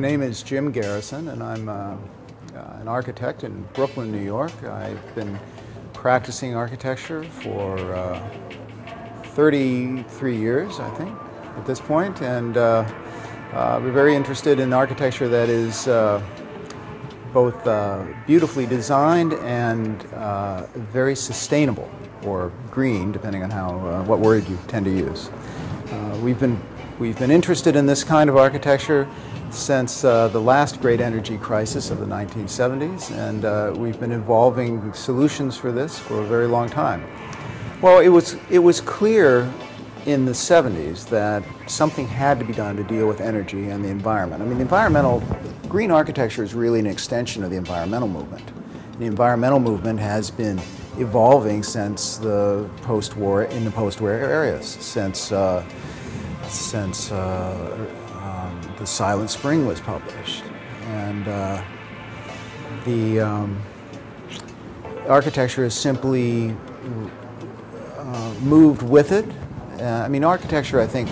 name is Jim Garrison, and I'm an architect in Brooklyn, New York. I've been practicing architecture for 33 years, I think, at this point, and we're very interested in architecture that is both beautifully designed and very sustainable, or green, depending on what word you tend to use. We've been interested in this kind of architecture since the last great energy crisis of the 1970s, and we've been evolving solutions for this for a very long time. Well, it was clear in the 70s that something had to be done to deal with energy and the environment. I mean, green architecture is really an extension of the environmental movement. The environmental movement has been evolving since the post-war, in the post-war areas, since the Silent Spring was published, and the architecture has simply moved with it. I mean, architecture, I think,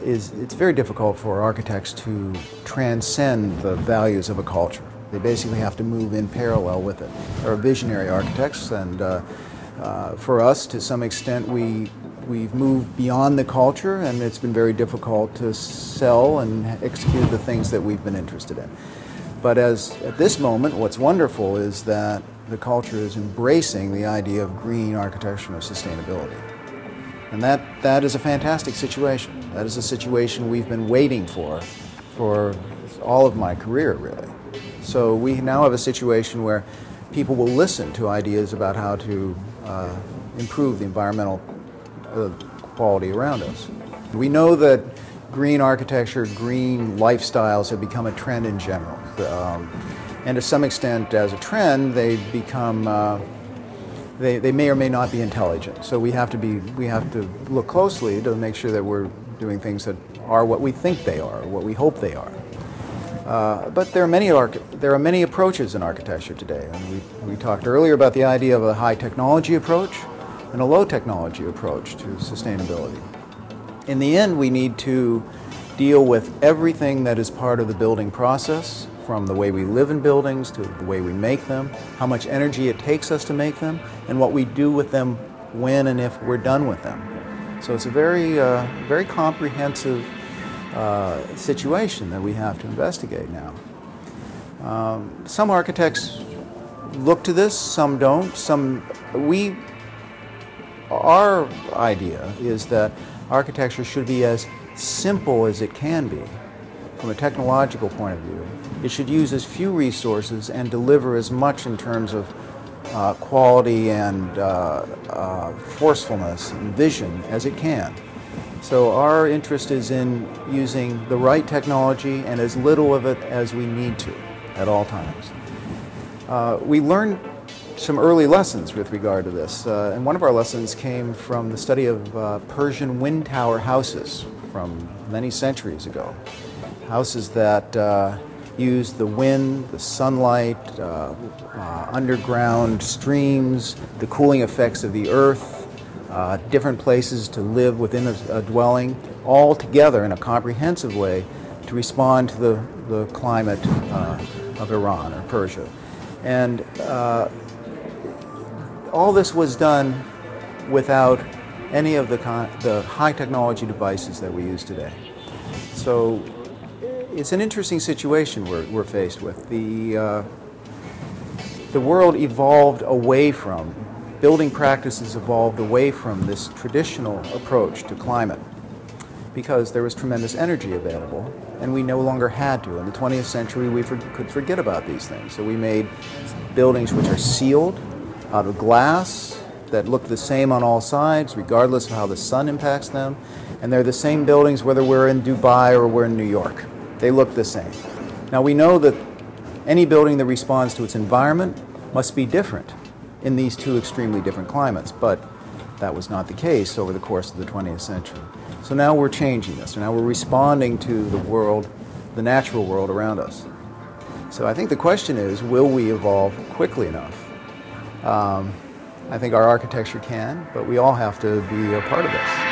it's very difficult for architects to transcend the values of a culture. They basically have to move in parallel with it. There are visionary architects, and for us, to some extent, we've moved beyond the culture, and it's been very difficult to sell and execute the things that we've been interested in. But at this moment, what's wonderful is that the culture is embracing the idea of green architecture and sustainability. And that is a fantastic situation. That is a situation we've been waiting for all of my career, really. So we now have a situation where people will listen to ideas about how to improve the environmental quality around us. We know that green architecture, green lifestyles have become a trend in general. And to some extent, as a trend, they become, they may or may not be intelligent. So we have to look closely to make sure that we're doing things that are what we think they are, what we hope they are. But there are many approaches in architecture today. And we talked earlier about the idea of a high technology approach and a low technology approach to sustainability. In the end, we need to deal with everything that is part of the building process, from the way we live in buildings to the way we make them, how much energy it takes us to make them, and what we do with them when and if we're done with them. So it's a very comprehensive situation that we have to investigate now. Some architects look to this, some don't. Our idea is that architecture should be as simple as it can be from a technological point of view. It should use as few resources and deliver as much in terms of quality and forcefulness and vision as it can. So our interest is in using the right technology and as little of it as we need to at all times. We learned some early lessons with regard to this, and one of our lessons came from the study of Persian wind tower houses from many centuries ago. Houses that use the wind, the sunlight, underground streams, the cooling effects of the earth, different places to live within a dwelling, all together in a comprehensive way to respond to the climate of Iran or Persia. And all this was done without any of the high technology devices that we use today. So it's an interesting situation we're faced with. The world evolved away from, building practices evolved away from this traditional approach to climate because there was tremendous energy available, and we no longer had to. In the 20th century, we could forget about these things. So we made buildings which are sealed out of glass that look the same on all sides, regardless of how the sun impacts them. And they're the same buildings whether we're in Dubai or we're in New York. They look the same. Now we know that any building that responds to its environment must be different in these two extremely different climates, but that was not the case over the course of the 20th century. So now we're changing this. So now we're responding to the world, the natural world around us. So I think the question is, will we evolve quickly enough? I think our architecture can, but we all have to be a part of this.